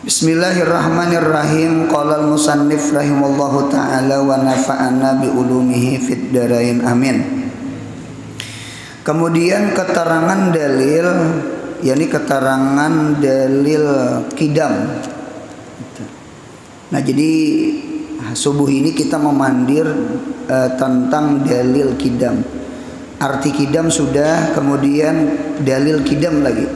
Bismillahirrahmanirrahim. Qala al-musannif rahimallahu ta'ala wa nafa'ana bi ulumihi fid dharain amin. Kemudian keterangan dalil, yakni keterangan dalil kidam. Nah, jadi subuh ini kita memandir tentang dalil kidam. Arti kidam sudah, kemudian dalil kidam lagi.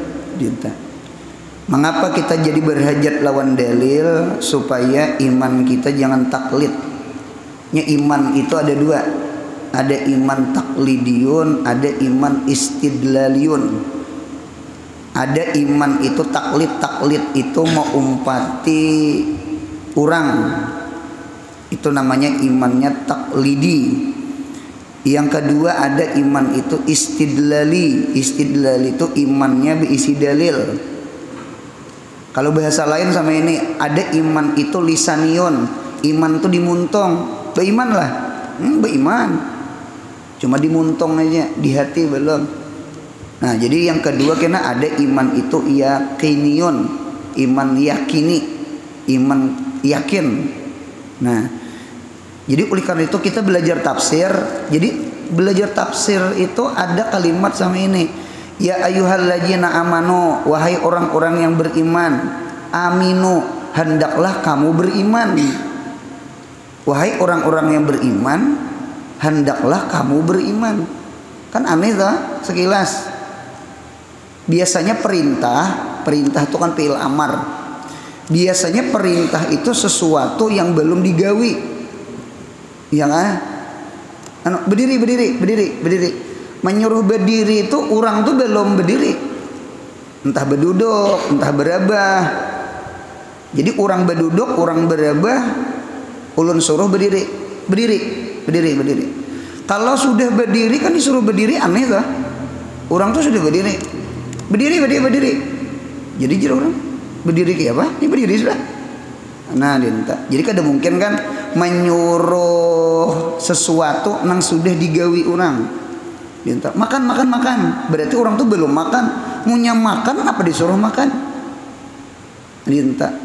Mengapa kita jadi berhajat lawan dalil? Supaya iman kita jangan taklid. Iman itu ada dua. Ada iman taklidiyun, ada iman istidlaliyun. Ada iman itu taklid. Taklid itu mau umpati orang. Itu namanya imannya taklidi. Yang kedua ada iman itu istidlali. Istidlali itu imannya berisi dalil. Kalau bahasa lain sama ini, ada iman itu lisaniyun. Iman itu dimuntong. Beriman lah. Beriman. Cuma dimuntong aja, di hati belum. Nah, jadi yang kedua kena ada iman itu yakiniyun. Iman yakini. Iman yakin. Nah, jadi oleh karena itu kita belajar tafsir. Jadi belajar tafsir itu ada kalimat sama ini. Ya ayyuhalladzina amanu, wahai orang-orang yang beriman, aminu, hendaklah kamu beriman. Wahai orang-orang yang beriman, hendaklah kamu beriman. Kan aneh tak? Sekilas. Biasanya perintah itu kan fi'il amar. Biasanya perintah itu sesuatu yang belum digawi. Ya kan? Berdiri. Menyuruh berdiri itu orang tuh belum berdiri, entah berduduk, entah berabah. Jadi orang berduduk, orang berabah, ulun suruh berdiri. Kalau sudah berdiri kan disuruh berdiri, aneh lah. Orang tuh sudah berdiri. Jadi orang berdiri kayak apa? Ini berdiri sudah. Nah, jadi kada mungkin kan menyuruh sesuatu nang sudah digawi orang. Makan. Berarti orang tuh belum makan. Munya makan apa disuruh makan?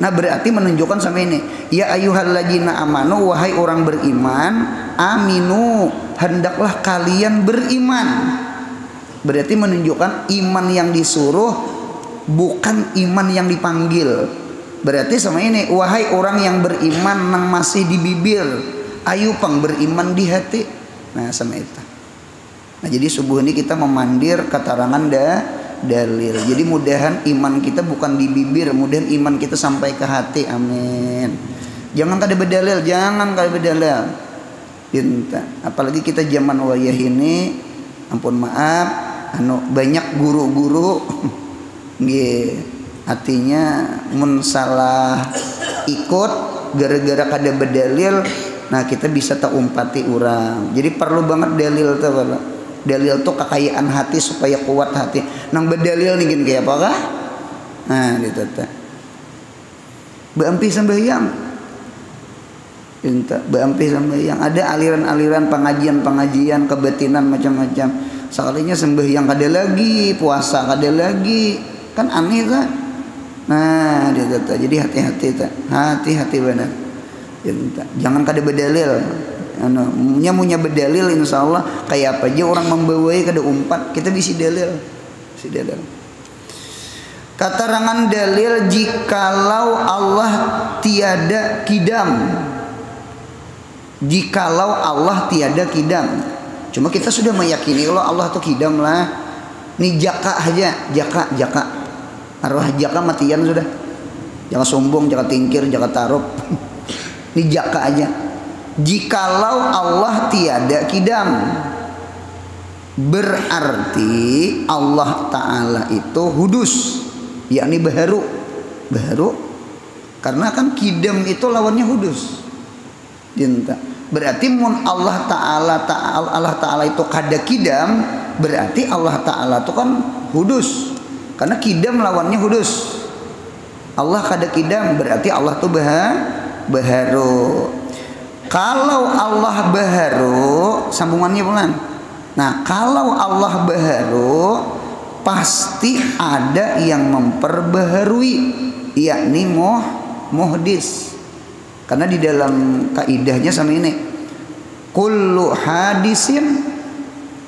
Nah, berarti menunjukkan sama ini. Ya ayyuhalladzina amanu, wahai orang beriman, aminu, hendaklah kalian beriman. Berarti menunjukkan iman yang disuruh, bukan iman yang dipanggil. Berarti sama ini, wahai orang yang beriman nang masih di bibir, ayo pang beriman di hati. Nah, sama itu. Nah, jadi subuh ini kita memandir keterangan dalil. Jadi mudahan iman kita bukan di bibir, mudahan iman kita sampai ke hati. Amin. Jangan kada berdalil, apalagi kita zaman wayah ini, ampun maaf, banyak guru-guru artinya mun salah ikut gara-gara kada berdalil. Nah, kita bisa tak umpati orang. Jadi perlu banget dalil tuh. Dalil tuh kekayaan hati supaya kuat hati. Nang berdalil nih kayak apa kah? Nah, gitu tuh. Beampi sembahyang. Beampi sembahyang. Ada aliran-aliran pengajian kebatinan macam-macam. Sekalinya sembahyang kada lagi, puasa kada lagi. Kan aneh kan? Nah, gitu tuh. Jadi hati-hati tuh. Hati-hati benar. Jangan kada berdalil. Munya berdalil, insya Allah kayak apa aja orang membawai kada umpat, kita bisa dalil. Keterangan dalil jikalau Allah tiada kidam. Jikalau Allah tiada kidam. Cuma kita sudah meyakini kalau Allah tuh kidam lah. Nih jaka aja, jaka. Arwah jaka matian sudah. Jangan sombong, jangan tingkir, jangan tarup. Nih jaka aja. Jikalau Allah tiada kidam, berarti Allah Ta'ala itu hudus, yakni baharu. Karena kan kidam itu lawannya hudus. Berarti mun Allah Ta'ala itu kada kidam, berarti Allah Ta'ala itu kan hudus. Karena kidam lawannya hudus. Allah kada kidam, berarti Allah itu baharu. Kalau Allah baharu, sambungannya pelan. Nah, kalau Allah baharu, pasti ada yang memperbaharui. yakni muhdis. Karena di dalam kaidahnya sama ini, kullu hadisin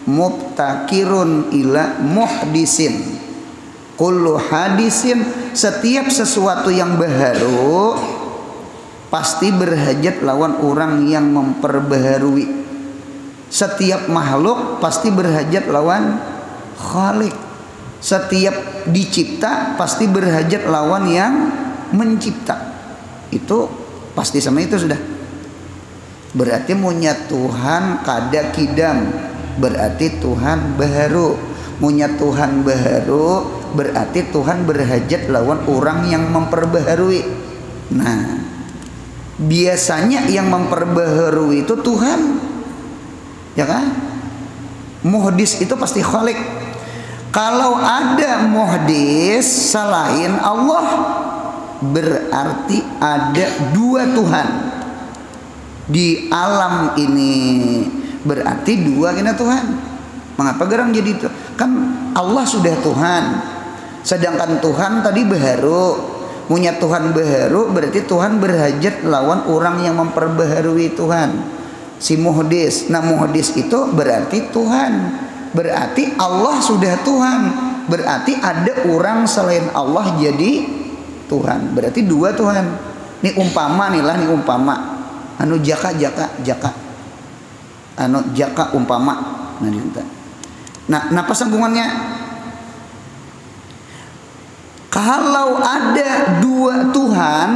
mubtakirun ila muhdisin. Kullu hadisin, setiap sesuatu yang baharu pasti berhajat lawan orang yang memperbaharui. Setiap makhluk pasti berhajat lawan khalik. Setiap dicipta pasti berhajat lawan yang mencipta. Itu pasti sama itu sudah. Berarti munya Tuhan kada kidam, berarti Tuhan baharu. Munya Tuhan baharu, berarti Tuhan berhajat lawan orang yang memperbaharui. Nah, biasanya yang memperbaharui itu Tuhan, ya kan? Muhdis itu pasti khalik. Kalau ada muhdis selain Allah, berarti ada dua Tuhan di alam ini. Berarti dua kena Tuhan. Mengapa gerang jadi itu? Kan Allah sudah Tuhan, sedangkan Tuhan tadi baharu. Punya Tuhan baharu, berarti Tuhan berhajat lawan orang yang memperbaharui Tuhan, si muhdis. Nah, muhdis itu berarti Tuhan. Berarti Allah sudah Tuhan, berarti ada orang selain Allah jadi Tuhan. Berarti dua Tuhan. Ini umpama nih lah, nih umpama. Anu jaka anu jaka umpama. Nah, apa sambungannya? Kalau ada dua Tuhan,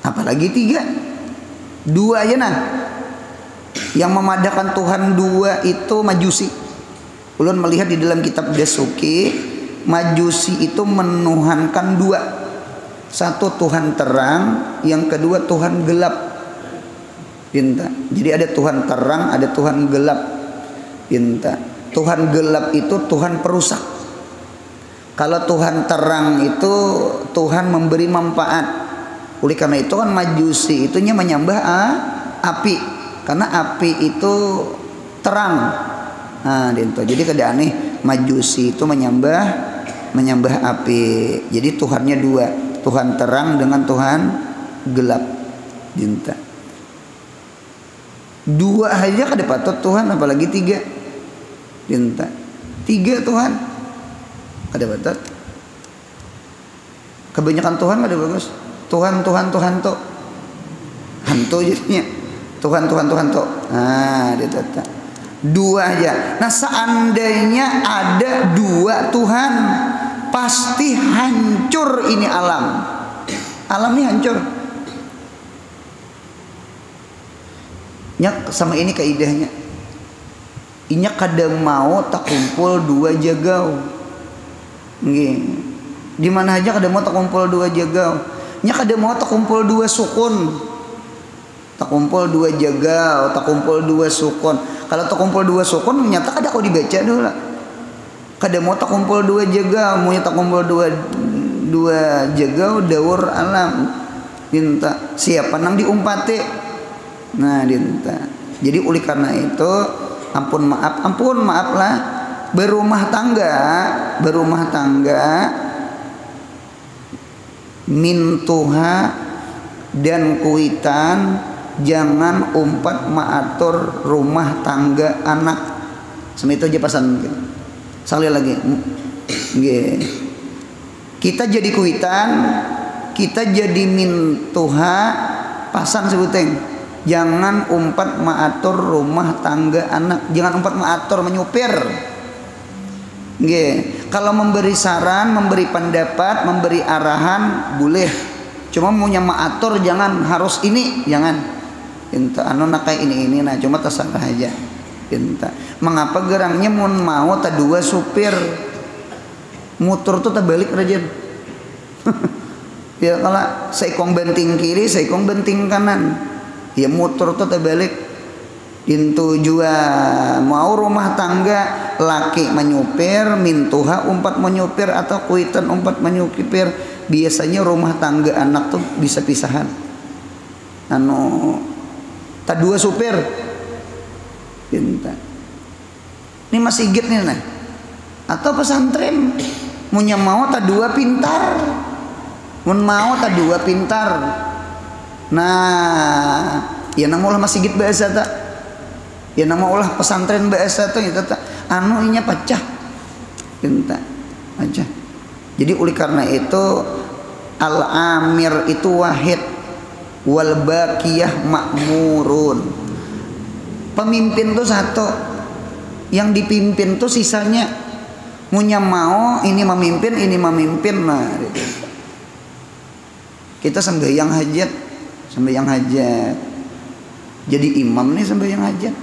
apalagi tiga, dua aja nah. Yang memadakan Tuhan dua itu Majusi. Ulun melihat di dalam kitab Dasuki, Majusi itu menuhankan dua. Satu Tuhan terang, yang kedua Tuhan gelap. Jadi ada Tuhan terang, ada Tuhan gelap. Tuhan gelap itu Tuhan perusak. Kalau Tuhan terang itu Tuhan memberi manfaat. Oleh karena itu kan Majusi itunya menyembah api, karena api itu terang. Nah, jadi kada aneh Majusi itu menyembah api. Jadi Tuhannya dua, Tuhan terang dengan Tuhan gelap. Dua aja kada patut Tuhan, apalagi tiga. Tiga Tuhan kada patut. Kebanyakan Tuhan kada bagus. Tuhan to hantu jadinya. Tuhan to. Nah, ditata. Dua aja. Nah, seandainya ada dua Tuhan, pasti hancur ini alam. Alam ini hancur. Nyak sama ini kaidahnya. Inya kada mau tak kumpul dua jagau. Nggih. Di mana aja kada mau tak kumpul dua jagau. Nya kada mau tak kumpul dua sukun. Tak kumpul dua jagau, tak kumpul dua sukun. Kalau tak kumpul dua sukun nyata kada kau dibaca dulu lah. Kada mau tak kumpul dua jagau, mau tak kumpul dua jagau daur alam. Dinta siapa nang diumpate. Nah, dinta. Jadi oleh karena itu ampun maaf lah, berumah tangga mintuha dan kuitan, jangan umpat maatur rumah tangga anak. Sama itu aja pasan. Sekali lagi, kita jadi kuitan, kita jadi mintuha, pasan sebuteng. Jangan umpat maatur rumah tangga anak. Jangan umpat maatur menyupir. Kalau memberi saran, memberi pendapat, memberi arahan boleh. Cuma maunya maatur jangan harus ini, jangan. Anu nak kayak ini nah, cuma terserah aja. Mengapa gerangnya mau tak dua supir mutur tuh terbalik rajin. Ya kalau seikong benting kiri, seikong benting kanan. Ya mutur tuh terbalik. Intu jua mau rumah tangga laki menyupir, mintuha umpat menyupir atau kuitan umpat menyupir. Biasanya rumah tangga anak tuh bisa pisahan. Tak dua supir. Ini masih git nih nah. Atau pesantren punya mau tak dua pintar. mun mau tak dua pintar. Nah ya nama ulah masjid bahasa tak, ya nama ulah pesantren bahasa tak, itu tak anu inya pecah pinta aja. Jadi oleh karena itu al-amir itu wahid, wal baqiyah ma'murun. Pemimpin tuh satu, yang dipimpin tuh sisanya. Munya mau ini memimpin. Nah, kita sembahyang hajat, jadi imam nih sembahyang hajat.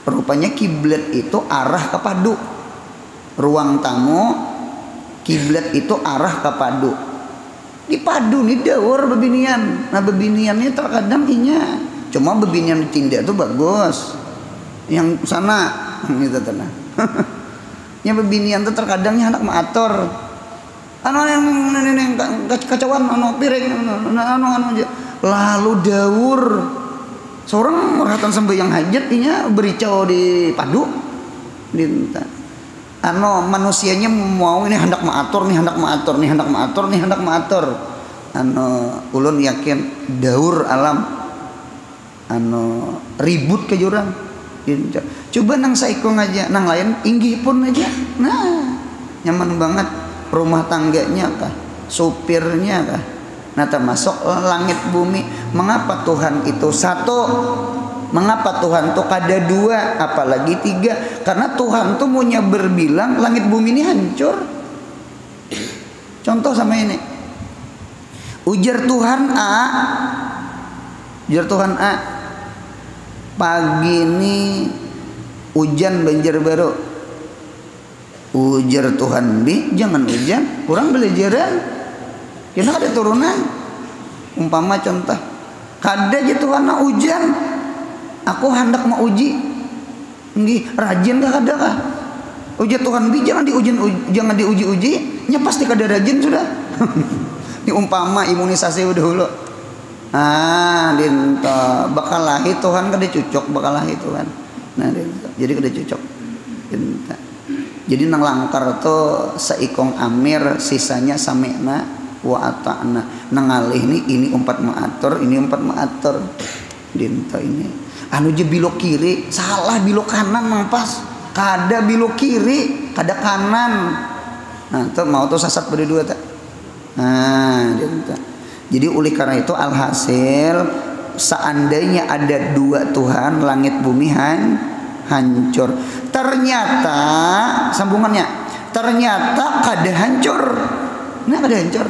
Rupanya kiblat itu arah ke padu, ruang tamu. Kiblat itu arah ke padu. Di padu nih dawur bebinian. Nah bebiniannya terkadang inya cuma bebinian ditindak tuh bagus. Yang sana gitu tenang. Nya bebinian tuh terkadangnya anak maator. Anu yang kacauan anu piring anu aja. Lalu dawur seorang merhatan sembahyang hajat inya bericau di padu. Dinta anu manusianya mau ini hendak maatur anu ulun yakin daur alam anu ribut ke jurang. Coba nang saikong aja, nang lain inggih pun aja, nah nyaman banget rumah tangganya kah, supirnya kah, nah termasuk langit bumi. Mengapa Tuhan itu satu? Mengapa Tuhan tuh kada dua, apalagi tiga? Karena Tuhan tuh punya berbilang langit bumi ini hancur. Contoh sama ini, ujar Tuhan A, pagi ini hujan banjir baru. Ujar Tuhan B, jangan hujan, kurang belajaran, kena ada turunan. Umpama contoh, kada aja Tuhan nak hujan. Aku hendak mau uji, nggih rajin kah kada kah? Ujar Tuhan bi jangan diuji, nya pasti kada rajin sudah. Ini umpama imunisasi udah dulu. Dinta bakal lahi Tuhan kada cucok bakal lahi Tuhan. Nah dinta, jadi kada cucok. Dinta. Jadi nang langkar tuh saikong amir, sisanya samena wa ata'na. Nang alih ini umpat maatur, ini umpat maatur. Dinta ini. Anu je bilok kiri, salah bilok kanan mang pas. Kada bilok kiri, kada kanan. Nah, tuh mau tuh sasat pada dua tak. Nah, dinta. Jadi oleh karena itu alhasil seandainya ada dua Tuhan, langit bumi hancur. Ternyata sambungannya, ternyata kada hancur. Nah kada hancur.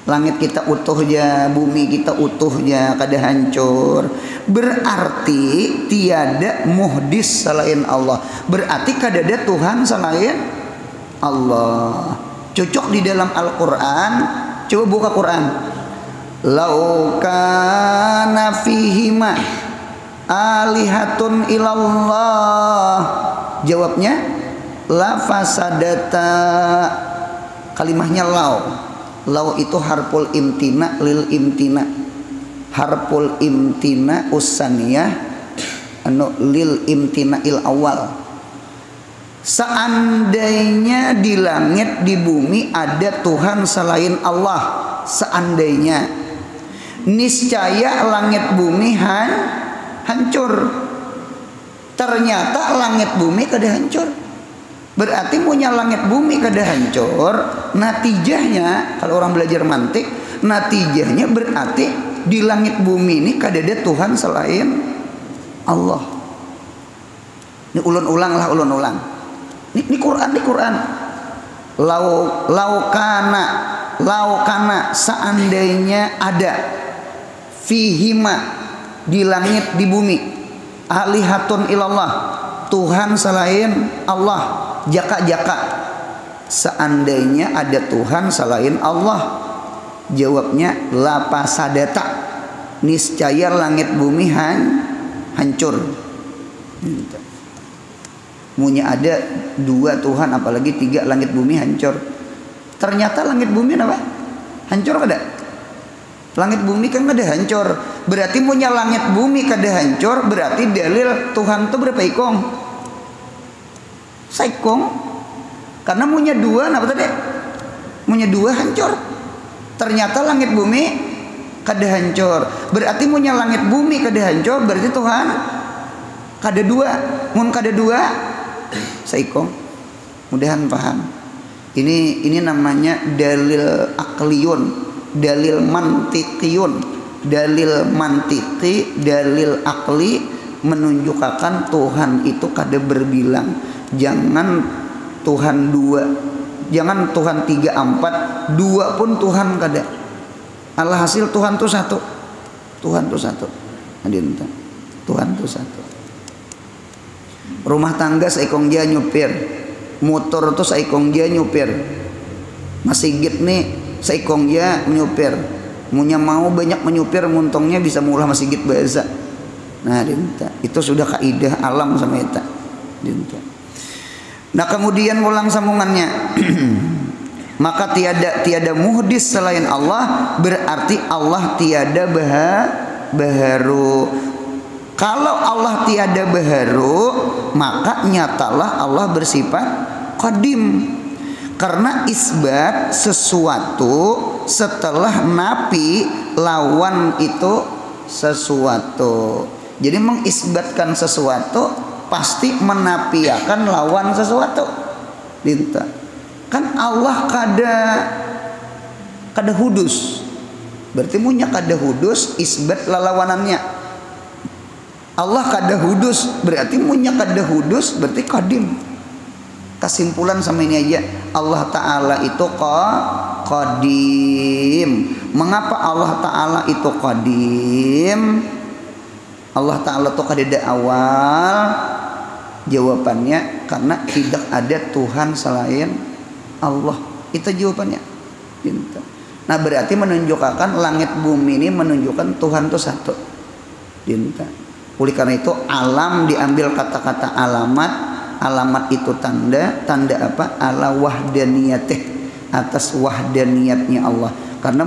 Langit kita utuhnya, bumi kita utuhnya, kada hancur. Berarti tiada muhdis selain Allah. Berarti kada ada Tuhan selain Allah. Cocok di dalam Al-Quran. Coba buka Quran. Lau kana fihima alihatun ilallah. Jawabnya la fasadata. Kalimahnya lau itu harful imtina lil imtina. Harful imtina usaniyah anu lil imtina il awal. Seandainya di langit di bumi ada Tuhan selain Allah, seandainya niscaya langit bumi hancur. Ternyata langit bumi kada hancur. Berarti punya langit bumi kada hancur. Natijahnya kalau orang belajar mantik, natijahnya berarti di langit bumi ini kada ada Tuhan selain Allah. Ini ulun ulang. Ini Quran. Lau kana seandainya ada fihima di langit di bumi alihatun ilallah Tuhan selain Allah, jaka seandainya ada Tuhan selain Allah, jawabnya la pasadata, niscaya langit bumi hancur. Munya ada dua Tuhan apalagi tiga, langit bumi hancur. Ternyata langit bumi apa? Hancur kada? Langit bumi kan kada hancur. Berarti punya langit bumi kada hancur, berarti dalil Tuhan itu berapa ikong? Saikong. Karena punya dua apa tadi? Punya dua hancur. Ternyata langit bumi kada hancur. Berarti punya langit bumi kada hancur, berarti Tuhan kada dua. Mun kada dua, saikong. Mudahan paham. Ini namanya dalil akliyun, dalil mantiqiyun, dalil mantiki, dalil akli menunjukkan Tuhan itu kada berbilang. Jangan Tuhan dua, jangan Tuhan 3, 4, 2 pun Tuhan kada. Alhasil Tuhan itu satu. Tuhan itu satu. Tuhan itu satu. Rumah tangga saikong dia nyupir, motor itu saikong dia nyupir, masjid nih saikong dia menyupir. Munya mau banyak menyupir, muntongnya bisa mulah masjid bahasa. Nah, itu sudah kaidah alam sama eta. Nah, kemudian ulang sambungannya. Maka tiada muhdis selain Allah, berarti Allah tiada baharu. Kalau Allah tiada baharu, maka nyatalah Allah bersifat qadim. Karena isbat sesuatu setelah nafi lawan itu sesuatu. Jadi mengisbatkan sesuatu pasti menafiakan lawan sesuatu. Kan Allah kada hudus. Berarti punya kada hudus, isbat lalawanannya. Allah kada hudus, berarti punya kada hudus, berarti qadim. Kesimpulan sama ini aja, Allah Ta'ala itu qadim. Mengapa Allah Ta'ala itu qadim? Allah Ta'ala itu kada awal. Jawabannya karena tidak ada Tuhan selain Allah. Itu jawabannya. Nah, berarti menunjukkan langit bumi ini menunjukkan Tuhan itu satu. Oleh karena itu alam diambil kata-kata alamat. Alamat itu tanda apa? Ala wahdaniyatih, atas wahdaniyatnya Allah. Karena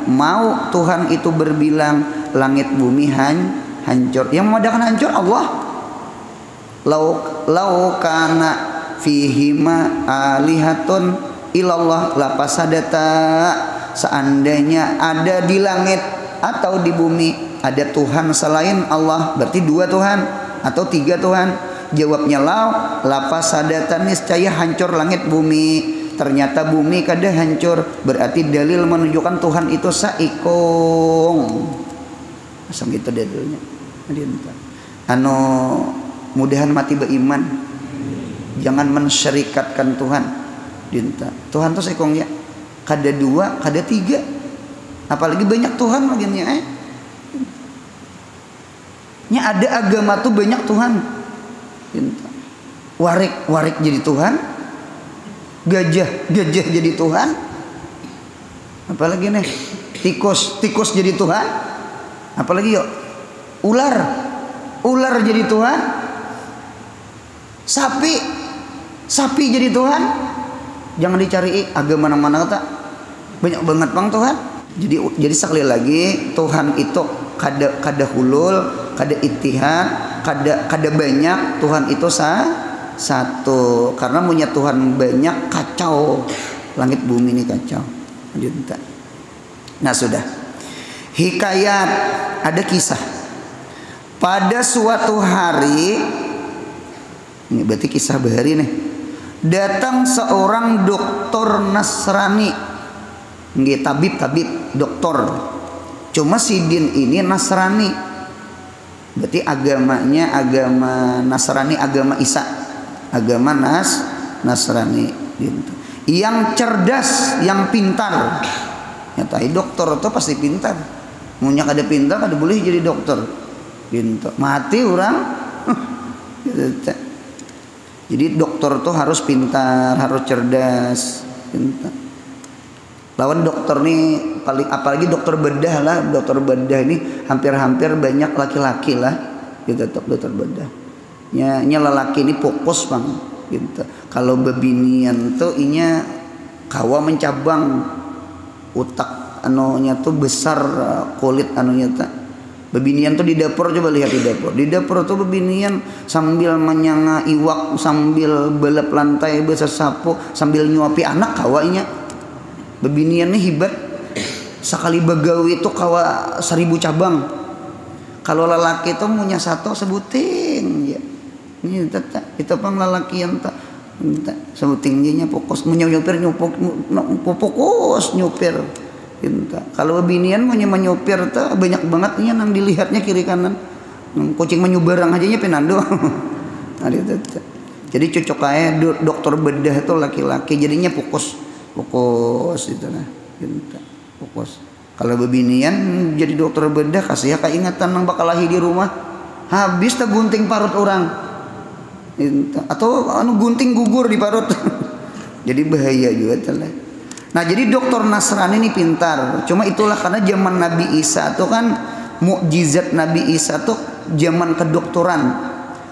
mau Tuhan itu berbilang langit bumi hancur. Yang memadakan hancur Allah. Lau kana fihima alihatun ilallah lapasadata. Seandainya ada di langit atau di bumi ada Tuhan selain Allah, berarti 2 Tuhan atau 3 Tuhan. Jawabnya lapasadatan, niscaya hancur langit bumi. Ternyata bumi kada hancur, berarti dalil menunjukkan Tuhan itu saikong. Asam gitu dalilnya. Mudahan mati beriman. Jangan mensyarikatkan Tuhan. Tuhan itu saikong ya. Kada 2, kada 3. Apalagi banyak Tuhan lagi nya. Nya ada agama tuh banyak Tuhan. Warik jadi Tuhan, gajah jadi Tuhan, apalagi nih tikus jadi Tuhan, apalagi yuk ular jadi Tuhan, sapi jadi Tuhan. Jangan dicari agama mana kata, banyak banget bang Tuhan. Jadi sekali lagi Tuhan itu kada hulul, kada ittihad, kada banyak. Tuhan itu satu. Karena punya Tuhan banyak kacau. Langit bumi ini kacau. Nah sudah. Hikayat, ada kisah. Pada suatu hari, ini berarti kisah bahari nih. Datang seorang doktor Nasrani. Nggih, tabib, doktor. Cuma si din ini Nasrani. Berarti agamanya agama Nasrani, agama Isa. Agama Nasrani gitu. Yang cerdas, yang pintar. Nyatai dokter itu pasti pintar. Munya kada pintar kada boleh jadi dokter. Gitu. Mati orang. Gitu. Jadi dokter itu harus pintar, harus cerdas. Gitu. Lawan dokter nih paling, apalagi dokter bedah lah. Dokter bedah ini hampir-hampir banyak laki-laki lah. Gitu, dokter bedah. Nya lelaki ini fokus bang. Gitu. Kalau bebinian tuh inya kawa mencabang, utak anunya tuh besar, kulit anunya tuh. Bebinian tuh di dapur, coba lihat di dapur. Di dapur tuh bebinian sambil menyanga iwak, sambil balap lantai, besar sapu, sambil nyuapi anak kawanya. Bebinian ini hebat. Sekali begawi itu kawa 1000 cabang. Kalau lelaki itu punya satu sebuting ya. Ini itu pang lelaki yang tak sebutingnya fokus menyupir fokus nyupir. Kalau binian menyupir tuh banyak banget nya nang dilihatnya kiri kanan. Kucing menyubarang aja nya penando. Jadi cocok aja dokter bedah itu laki-laki jadinya fokus itu nah. Fokus. Kalau bebinian jadi dokter bedah kasih ya keingatan nang bakal lahir di rumah. Habis tak gunting parut orang. Atau gunting gugur di parut. Jadi bahaya juga telah. Nah, jadi dokter Nasrani ini pintar. Cuma itulah karena zaman Nabi Isa itu kan mukjizat Nabi Isa tuh zaman kedokteran.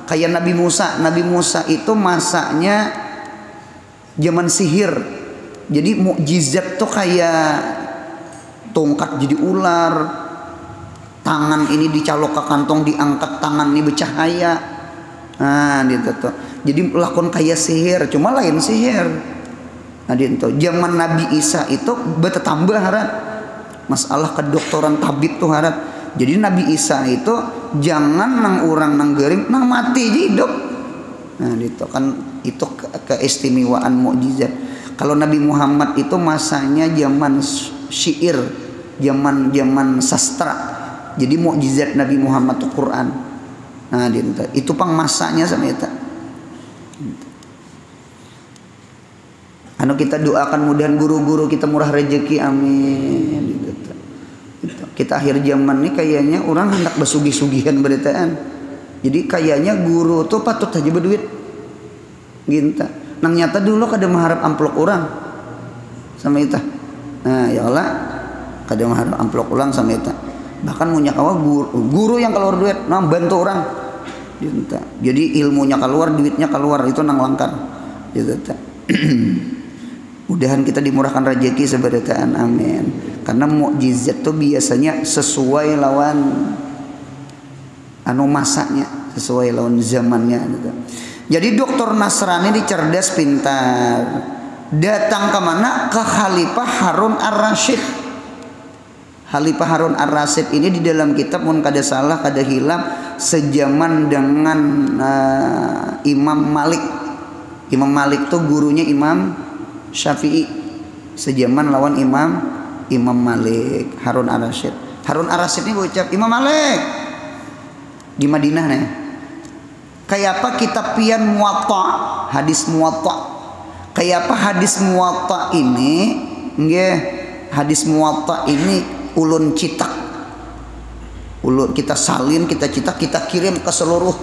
Kayak Nabi Musa. Nabi Musa itu masaknya zaman sihir. Jadi mukjizat tuh kayak tongkat jadi ular, tangan ini dicolok ke kantong diangkat, tangan ini bercahaya. Nah, gitu tuh. Jadi lakon kayak sihir, cuma lain sihir. Nah, gitu. Zaman Nabi Isa itu bertambah harap masalah kedokteran tabib tuh harap. Jadi Nabi Isa itu jangan nang orang nang gering nang mati aja hidup. Nah, gitu kan itu keistimewaan mukjizat. Kalau Nabi Muhammad itu masanya zaman syair, zaman sastra. Jadi mukjizat Nabi Muhammad itu Quran. Nah, itu pang masanya sama itu. Anu kita doakan mudahan guru-guru kita murah rezeki amin. Kita akhir zaman ini kayaknya orang hendak besugi-sugihan beritaan. Jadi kayaknya guru tuh patut aja berduit. Ginta. Nang nyata dulu kada mengharap amplop orang sama itu. Nah, ya Allah kada mengharap amplop orang sama itu. Bahkan punya kawa guru yang keluar duit nang bantu orang. Ginta. Jadi ilmunya keluar, duitnya keluar itu nang langkar. Gitu. Mudahan kita dimurahkan rezeki seberitaan amin. Karena mukjizat itu biasanya sesuai lawan anu masanya, sesuai lawan zamannya gitu. Jadi dokter Nasrani ini cerdas pintar. Datang ke mana? Ke Khalifah Harun Ar-Rasyid. Khalifah Harun Ar-Rasyid ini di dalam kitab pun kada salah, kada hilang sejaman dengan Imam Malik. Imam Malik tuh gurunya Imam Syafi'i, sejaman lawan Imam Malik. Harun Ar-Rasyid. Harun Ar-Rasyid ini ucap Imam Malik di Madinah nih. Kayak apa kitab pian Muwatta, hadis Muwatta. Kayak apa hadis Muwatta ini? Nggih, hadis Muwatta ini ulun citak. Ulun kita salin, kita citak, kita kirim ke seluruh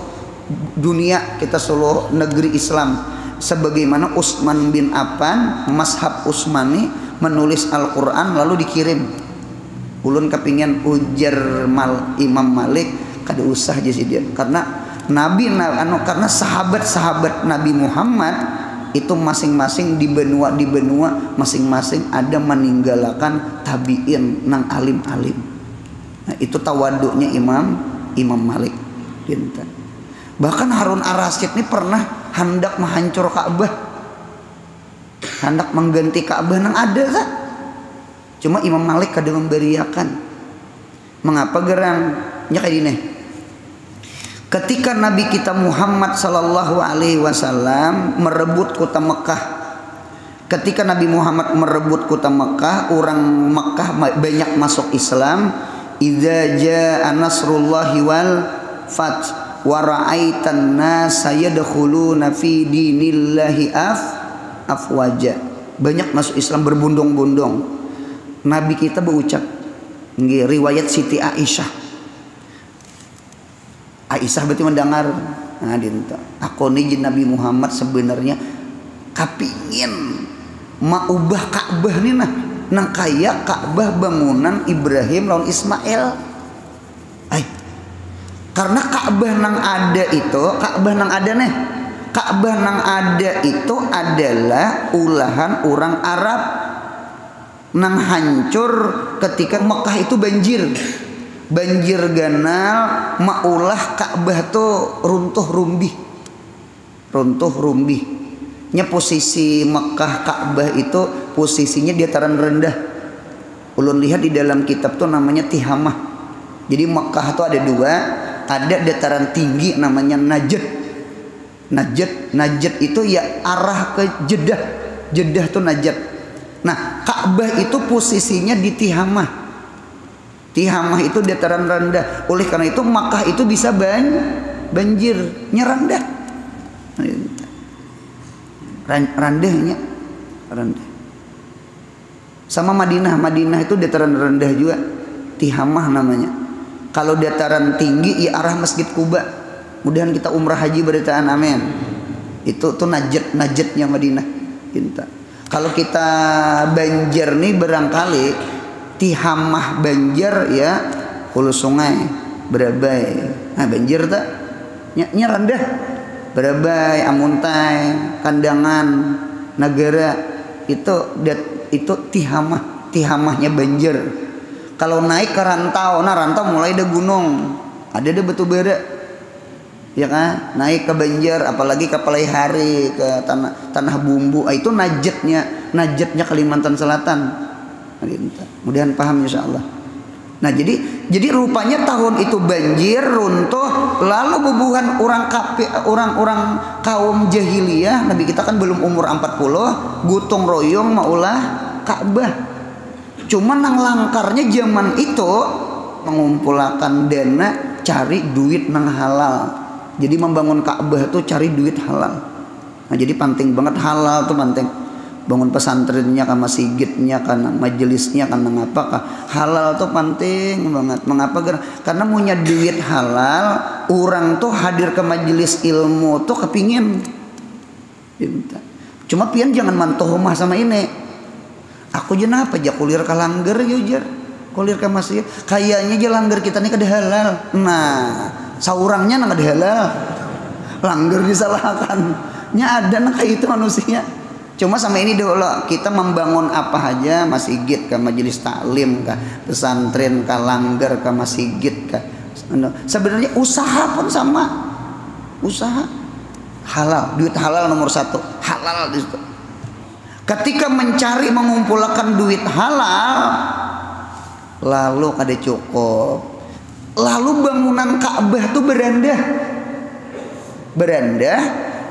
dunia, kita seluruh negeri Islam. Sebagaimana Utsman bin Affan mazhab Utsmani menulis Al-Quran lalu dikirim. Ulun kepingin ujar Imam Malik kada usah aja sih dia, karena karena sahabat-sahabat Nabi Muhammad itu masing-masing di benua masing-masing ada meninggalkan tabiin nang alim-alim. Nah, itu tawaduknya Imam Malik. Bahkan Harun Ar-Rasyid ini pernah hendak menghancur Ka'bah, hendak mengganti Ka'bah nang ada tak? Cuma Imam Malik kada memberiakan. Mengapa gerangnya kayak gini? Ketika Nabi kita Muhammad sallallahu alaihi wasallam merebut kota Mekah, ketika Nabi Muhammad merebut kota Mekah, orang Mekah banyak masuk Islam. Idza jaa nasrullahi wal fath wa ra'aitan nasa yadkhuluna fi dinillahi afwaja. Banyak masuk Islam berbondong-bondong. Nabi kita berucap, nggih, riwayat Siti Aisyah. Aisyah berarti mendengar. Nah, dinta. Aku nih Nabi Muhammad sebenarnya kapingin maubah Ka'bah nih nah. Nang kaya Ka'bah bangunan Ibrahim lawan Ismail. Karena Ka'bah nang ada itu, Ka'bah nang ada itu adalah ulahan orang Arab nang hancur ketika Mekah itu banjir ganal, maulah Ka'bah tuh runtuh rumbih. Nya posisi Mekah Ka'bah itu posisinya di dataran rendah. Ulun lihat di dalam kitab tuh namanya Tihamah. Jadi Mekah tuh ada dua, ada dataran tinggi namanya Najd. Najd itu ya arah ke Jeddah. Jeddah tuh Najd. Nah, Ka'bah itu posisinya di Tihamah. Tihamah itu dataran rendah. Oleh karena itu Makkah itu bisa banjir, rendah. Rendahnya rendah. Sama Madinah itu dataran rendah juga. Tihamah namanya. Kalau dataran tinggi ya arah Masjid Kuba. Mudahan kita umrah haji beritaan amin. Itu tuh Najdnya Madinah. Pinta. Kalau kita banjir nih barangkali Tihamah banjir ya hulu sungai Berabai. Nah banjir tak nya rendah. Berabai, Amuntai, Kandangan, Negara itu Tihamahnya banjir. Kalau naik ke rantau, nah rantau mulai ada gunung, ada batu bara, ya kan? Naik ke Banjar, apalagi ke Palaihari, ke tanah bumbu, itu Najdnya Kalimantan Selatan. Mudahan paham insyaallah. Nah jadi rupanya tahun itu banjir, runtuh, lalu bubuhan orang kaum jahiliyah, Nabi kita kan belum umur 40, gotong royong maulah Ka'bah. Cuman nang langkarnya zaman itu mengumpulkan dana cari duit nang halal. Jadi membangun Ka'bah tuh cari duit halal. Nah jadi penting banget halal tuh penting. Bangun pesantrennya kan masjidnya kan majelisnya kan ngapa halal tuh penting banget. Mengapa? Karena punya duit halal, orang tuh hadir ke majelis ilmu tuh kepingin. Cuma pian jangan mantoh rumah sama ini. Aku jenah apa aja kulir ke langgar yujar, kulir ke masjid. Kayaknya aja langgar kita nih kada halal. Nah, saurangnya nang kada halal. Langgar disalahkan. Nya ada nang kayak itu manusia. Cuma sama ini dulu kita membangun apa aja masjid ke majelis taklim ke pesantren ke langgar ke masjid ke sebenarnya usaha pun sama usaha halal duit halal nomor 1 halal di situ. Ketika mencari mengumpulkan duit halal lalu kada cukup lalu bangunan Ka'bah tuh berandah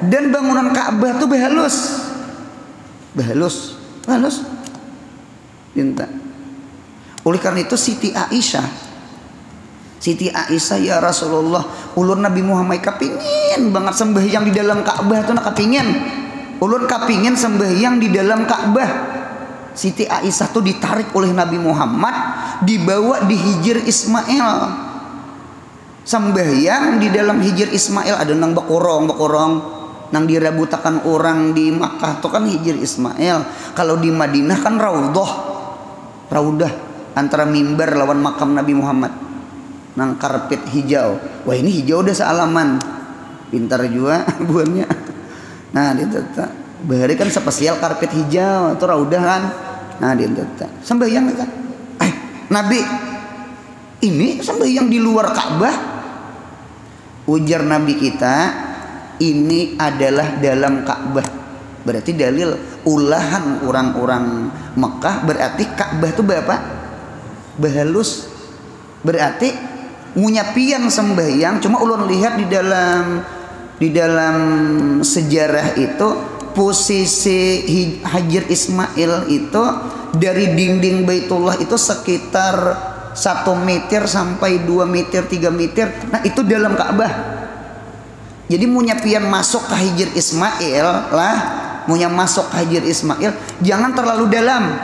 dan bangunan Ka'bah tuh Bahalus minta. Oleh karena itu Siti Aisyah ya Rasulullah ulun Nabi Muhammad kapingin banget sembahyang di dalam Ka'bah tuh nak kapingin ulun kapingin sembahyang di dalam Ka'bah. Siti Aisyah tuh ditarik oleh Nabi Muhammad dibawa di Hijr Ismail sembahyang di dalam Hijr Ismail ada nang bakorong nang dirabutakan orang di Makkah itu kan Hijr Ismail. Kalau di Madinah kan Raudah antara mimbar lawan makam Nabi Muhammad. Nang karpet hijau. Wah ini hijau udah sealaman. Pintar juga buahnya. Nah dia tetap. Bahari kan spesial karpet hijau itu Raudah kan. Nah dia tetap. Sembahyang kan. Nabi ini sembahyang di luar Ka'bah. Ujar Nabi kita ini adalah dalam Ka'bah. Berarti dalil ulahan orang-orang Mekah berarti Ka'bah itu berapa? Bahalus. Berarti munyapian sembahyang cuma ulun lihat di dalam sejarah itu posisi Hijr Ismail itu dari dinding Baitullah itu sekitar 1 meter sampai 2 meter 3 meter. Nah itu dalam Ka'bah. Jadi munya pian masuk ke Hijr Ismail lah, munya masuk ke Hijr Ismail jangan terlalu dalam.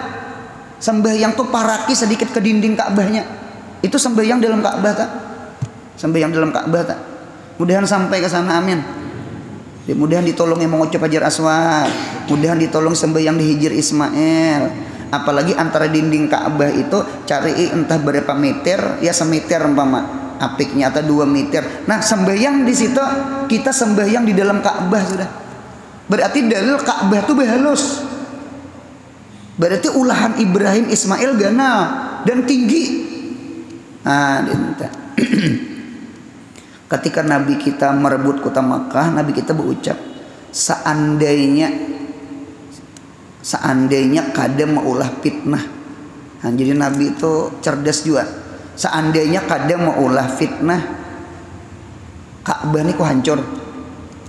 Sembahyang tuh paraki sedikit ke dinding Ka'bahnya. Itu sembahyang dalam Ka'bah tak? Sembahyang dalam Ka'bah tak? Mudahan sampai ke sana amin. Mudahan ditolong yang mengucap Hajar Aswad, mudahan ditolong sembahyang di Hijr Ismail. Apalagi antara dinding Ka'bah itu cari entah berapa meter, ya semeter umpama. Apiknya atau 2 meter. Nah sembahyang di situ kita sembahyang di dalam Ka'bah sudah. Berarti dalil Ka'bah itu bahalus. Berarti ulahan Ibrahim Ismail ganal dan tinggi. Nah, ketika Nabi kita merebut kota Makkah, Nabi kita berucap, seandainya kada maulah fitnah Nah, jadi Nabi itu cerdas juga. Seandainya kadang mau ulah fitnah Ka'bah ini kok hancur,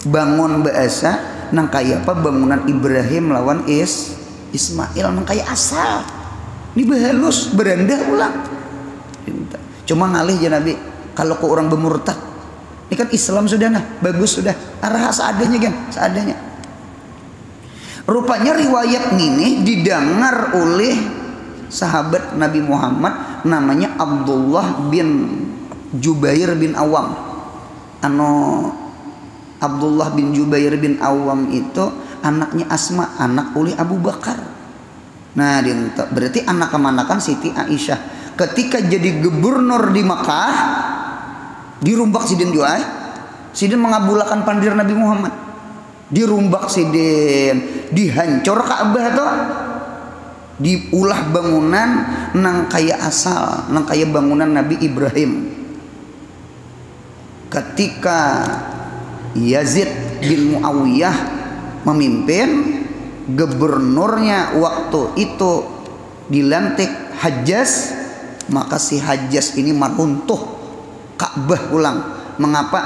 bangun bahasa nang kaya apa bangunan Ibrahim lawan Ismail nang kaya asal ini bahalus berendah ulang. Cuma ngalih aja Nabi kalau ke orang bermurtad ini kan Islam sudah nah bagus sudah arah seadanya kan seadanya. Rupanya riwayat ini didengar oleh sahabat Nabi Muhammad namanya Abdullah bin Jubair bin Awam. Abdullah bin Jubair bin Awam itu anaknya Asma, anak oleh Abu Bakar. Nah, berarti anak kemanakan Siti Aisyah. Ketika jadi gubernur di Makkah, dirumbak sidin juga. Sidin mengabulkan pandir Nabi Muhammad. Dirumbak sidin, dihancur Ka'bah tuh. Diulah bangunan nang kaya asal, nang kaya bangunan Nabi Ibrahim. Ketika Yazid bin Muawiyah memimpin, gubernurnya waktu itu dilantik Hajjaz, maka si Hajjaz ini meruntuh Ka'bah ulang. Mengapa?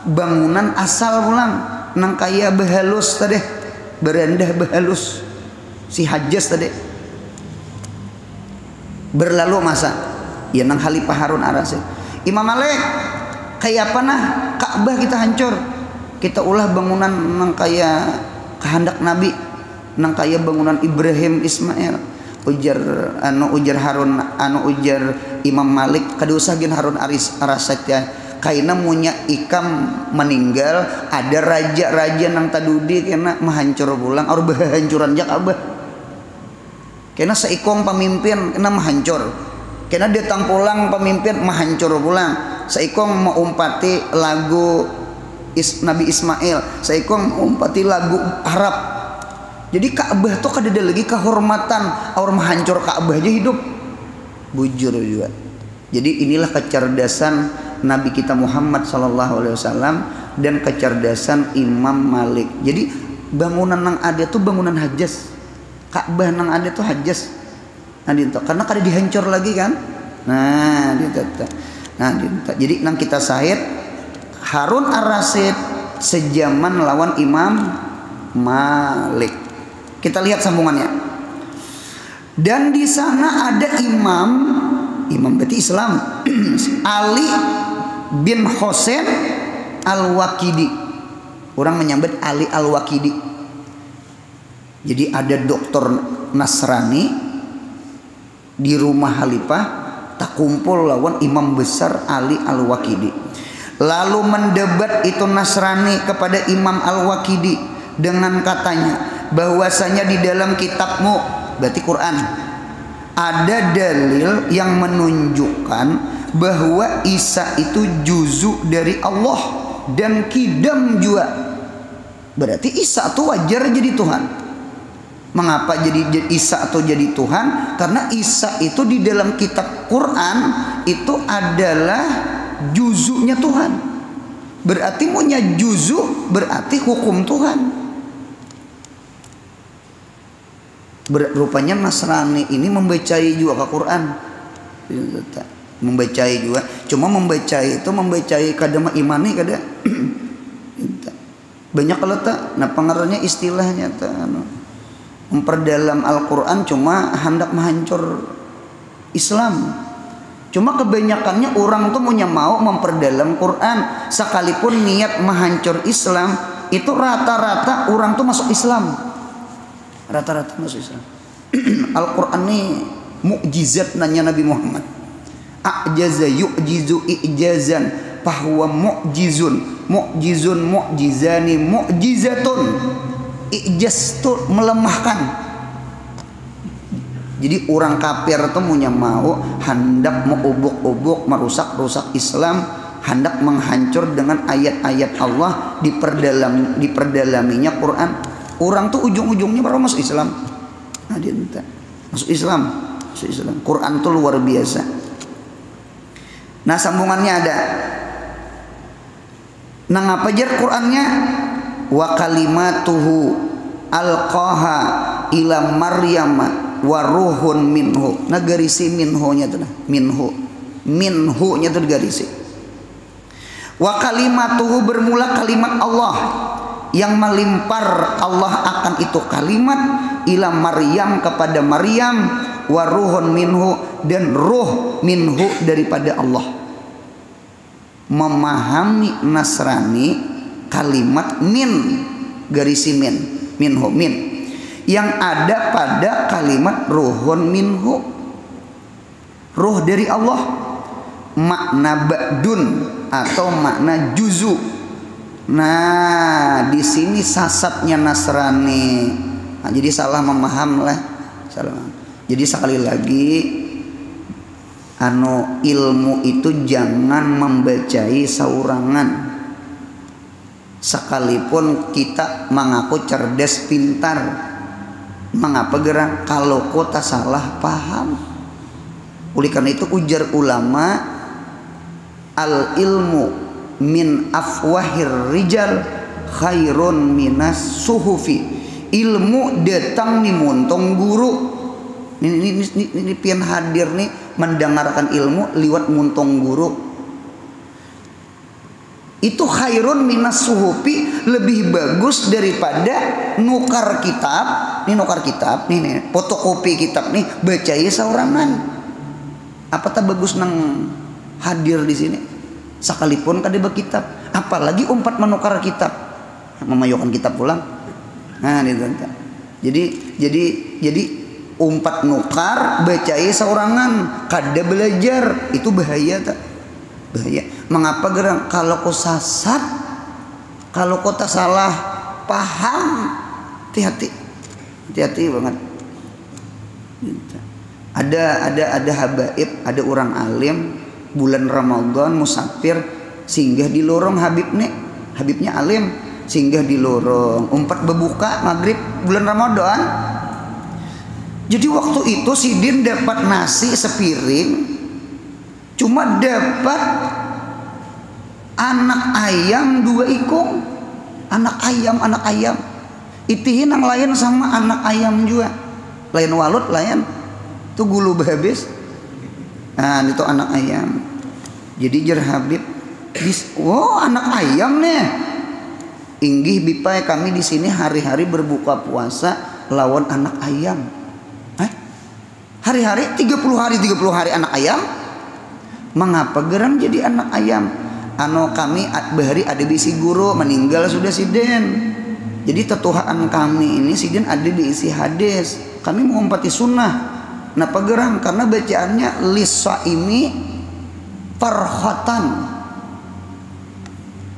Bangunan asal ulang nang kaya bahalus tadi, berendah bahalus si Hajjaz tadi. Berlalu masa ya nang Khalifah Harun ar-Rasyid, Imam Malik kayak apa nah Ka'bah kita hancur, kita ulah bangunan nang kaya kehendak Nabi, nang kaya bangunan Ibrahim Ismail. Ujar Harun ujar Imam Malik kada usah gin Harun ar-Rasyid ya, kaina munya ikam meninggal ada raja-raja nang tadudi kena menghancur pulang or bahancuran jak Ka'bah. Kena seikong pemimpin kena menghancur, kena datang pulang pemimpin menghancur pulang. Seikong mengumpati lagu Nabi Ismail, seikong mengumpati lagu Arab. Jadi Ka'bah tuh kada ada lagi kehormatan, orang menghancur Ka'bah aja hidup. Bujur juga. Jadi inilah kecerdasan Nabi kita Muhammad SAW dan kecerdasan Imam Malik. Jadi bangunan nang ada tuh bangunan Hajjaz. Ka'bah nang ada tuh Hajjaz. Nah, karena kada dihancur lagi kan. Nah, jadi nang kita sahid Harun ar-Rasyid sejaman lawan Imam Malik. Kita lihat sambungannya. Dan di sana ada imam berarti Islam Ali bin Husain al-Waqidi. Orang menyambut Ali al-Waqidi. Jadi ada dokter Nasrani di rumah Khalifah tak kumpul lawan imam besar Ali al-Waqidi. Lalu mendebat itu Nasrani kepada Imam al-Waqidi dengan katanya bahwasanya di dalam kitabmu berarti Quran ada dalil yang menunjukkan bahwa Isa itu juzu dari Allah dan kidam juga. Berarti Isa itu wajar jadi Tuhan. Mengapa jadi Isa atau jadi Tuhan? Karena Isa itu di dalam kitab Quran itu adalah juzunya Tuhan. Berarti punya juzu berarti hukum Tuhan. Rupanya Nasrani ini membacai juga ke Quran. Membacai juga. Cuma membacai itu membacai kadang imani kada. Banyak kalau tak. Nah pengaruhnya istilahnya tak. Memperdalam Al-Quran cuma hendak menghancur Islam. Cuma kebanyakannya orang tuh punya mau memperdalam Quran, sekalipun niat menghancur Islam itu rata-rata orang tuh masuk Islam. Rata-rata masuk Islam. Al-Quran ini mukjizat nanya Nabi Muhammad. A'jaza yu'jizu i'jazan fahuwa mu'jizun mu'jizani mu'jizatun. Ijaz itu melemahkan. Jadi orang kafir itu punya mau hendak mengubuk-ubuk merusak-rusak Islam, hendak menghancur dengan ayat-ayat Allah diperdalaminya Quran. Orang tuh ujung-ujungnya baru masuk Islam. Nah, dia minta masuk Islam. Quran tuh luar biasa. Nah, sambungannya ada. Nah, apa jar Qurannya? Wa kalimatuhu alqaha ila Maryam waruhun minhu. Nah garisi minhu-nya tuh, minhu-nya tuh garisi. Wa kalimatuhu bermula kalimat Allah yang melimpar Allah akan itu kalimat ila Maryam kepada Maryam, waruhun minhu dan ruh minhu daripada Allah. Memahami Nasrani kalimat min garisi minhu yang ada pada kalimat ruhun minhu, ruh dari Allah, makna ba'dun atau makna juzu. Nah di sini sasatnya Nasrani. Nah, jadi salah memaham lah, salah. Jadi sekali lagi ilmu itu jangan membacai saurangan. Sekalipun kita mengaku cerdas pintar, mengapa gerak kalau kota salah paham. Oleh karena itu ujar ulama, al ilmu min afwahir rijal khairun minas suhufi. Ilmu datang di muntong guru. Ini pian hadir nih mendengarkan ilmu liwat muntong guru. Itu khairun minas suhufi, lebih bagus daripada nukar kitab. Nih fotokopi kitab nih bacai saurangan. Apa tak bagus nang hadir di sini? Sekalipun kada kitab, apalagi umpat menukar kitab, memayukan kitab pulang. Nah, jadi umpat nukar bacai saurangan, kada belajar, itu bahaya tak? Bahaya. Mengapa gerang? Kalau kau sasat, kalau kau tak salah paham, hati-hati banget. Ada habaib, ada orang alim bulan Ramadan musafir singgah di lorong Habibnya alim singgah di lorong umpat berbuka maghrib bulan Ramadan. Jadi waktu itu Sidin dapat nasi sepiring, cuma dapat anak ayam 2 ikung. Anak ayam itihin yang lain sama anak ayam juga, lain walut lain itu gulu habis. Nah itu anak ayam. Jadi jer Habib anak ayam nih. Inggih bipai kami di sini hari-hari berbuka puasa lawan anak ayam. Hari-hari 30 hari anak ayam. Mengapa geram jadi anak ayam? Kami bahari ada bisi guru meninggal sudah Sidin. Jadi tetuhaan kami ini Sidin ada diisi hadis. Kami mengumpati sunnah. Nah pageram karena bacaannya lisaimi farhatan.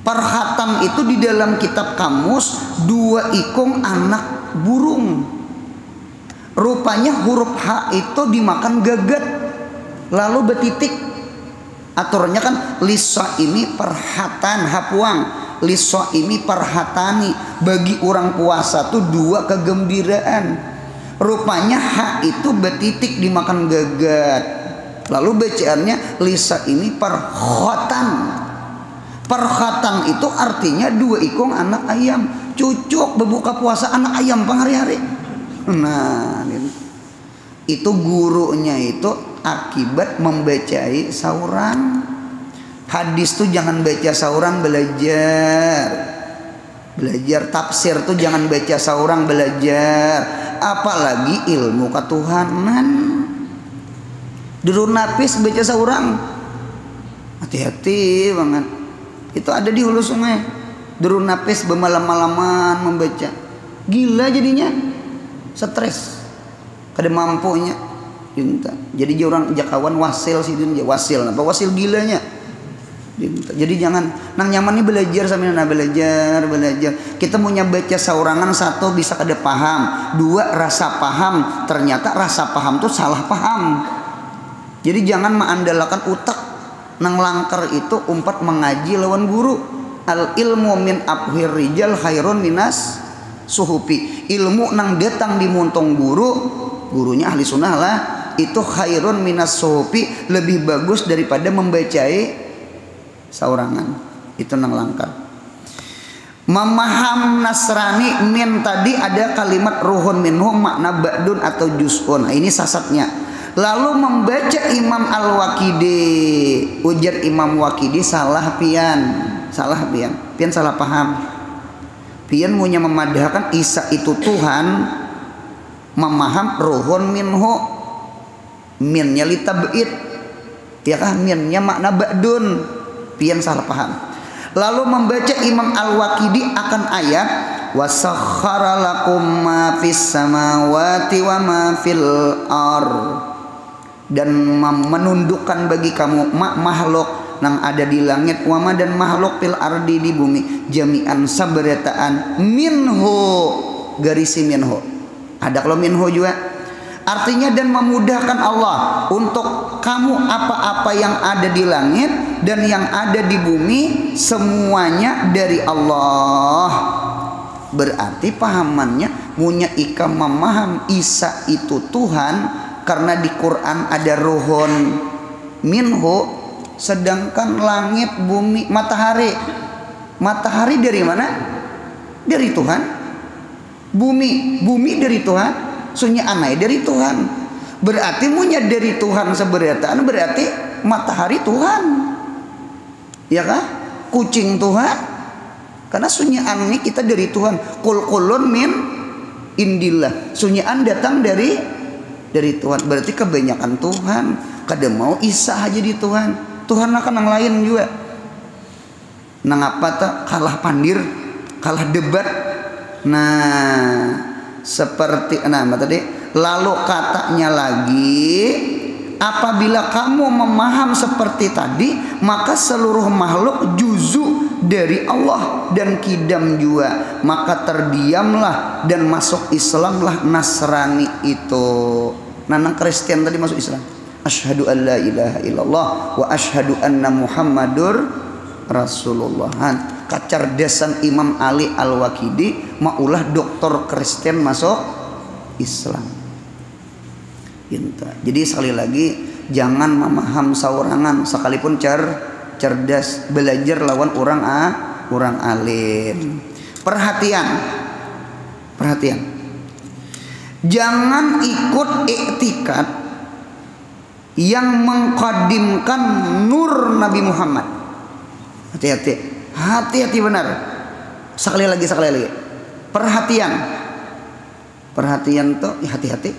Farhatan itu di dalam kitab kamus 2 ikung anak burung. Rupanya huruf H itu dimakan gagat lalu betitik. Aturannya kan lisaimi farhatan hapuang, lisaimi farhatani, bagi orang puasa tuh 2 kegembiraan. Rupanya H itu betitik dimakan gagat. Lalu bacaannya lisa ini parkhatan. Parkhatan itu artinya 2 ikung anak ayam. Cucuk berbuka puasa anak ayam penghari-hari. Nah itu gurunya itu akibat membacai sauran. Hadis tuh jangan baca sauran, belajar tafsir tuh jangan baca sauran, belajar. Apalagi ilmu ketuhanan. Durun napis baca seorang, hati-hati banget. Itu ada di hulu sungai. Durun napis bermalam-malaman membaca, gila jadinya, stres, kada mampunya. Jadi orang jakawan wasil sih dia wasil, apa wasil gilanya. Jadi jangan nang nyaman nih belajar sambil belajar. Kita punya baca saurangan 1 bisa kada paham, 2 rasa paham, ternyata rasa paham tuh salah paham. Jadi jangan mengandalkan utak nang langkar itu umpat mengaji lawan guru. Al ilmu min afhir rijal khairun minas suhupi. Ilmu nang datang di muntong gurunya ahli sunnah lah, itu khairun minas suhupi, lebih bagus daripada membacai saurangan. Itu nang langkar. Memaham Nasrani min tadi ada kalimat ruhun minhu makna ba'dun atau juz'un. Nah, ini sasatnya. Lalu membaca Imam Al-Waqidi, ujar Imam Waqidi salah pian. Pian salah paham. Pian punya memadahkan Isa itu Tuhan, memaham ruhun minhu. Minnya litab'id. Ya kah minnya makna ba'dun. Pian salah paham. Lalu membaca Imam Al-Waqidi akan ayat wasakhkhara lakum ma fis samawati wa ma fil ar, dan menundukkan bagi kamu makhluk nang ada di langit wama dan makhluk fil ardi di bumi jami'an sabarataan minhu garisi minhu. Ada kalau minhu juga artinya dan memudahkan Allah untuk kamu apa-apa yang ada di langit dan yang ada di bumi semuanya dari Allah. Berarti pahamannya punya ika memaham Isa itu Tuhan karena di Quran ada ruhun minhu, sedangkan langit, bumi, matahari dari mana? Dari Tuhan. Bumi dari Tuhan. Sunya anai dari Tuhan. Berarti munya dari Tuhan seberataan berarti matahari Tuhan. Ya kah? Kucing Tuhan. Karena sunyaan ini kita dari Tuhan. Kulun min indillah. Sunyaan datang dari Tuhan. Berarti kebanyakan Tuhan. Kada mau Isa aja di Tuhan. Tuhan akan yang lain juga. Nang apa tak kalah pandir, kalah debat. Nah, seperti tadi lalu katanya lagi apabila kamu memaham seperti tadi maka seluruh makhluk juzu dari Allah dan kidam juga, maka terdiamlah dan masuk Islamlah Nasrani itu. Nang Kristen tadi masuk Islam. Asyhadu an la ilaha illallah wa asyhadu anna Muhammadur Rasulullah. Kecerdasan Imam Ali Al-Waqidi maulah doktor Kristen masuk Islam. Jadi sekali lagi jangan memaham saurangan sekalipun cerdas, belajar lawan orang alim. Perhatian. Jangan ikut iktikad yang mengqaddimkan nur Nabi Muhammad. Hati-hati benar. Sekali lagi. Perhatian tuh hati-hati.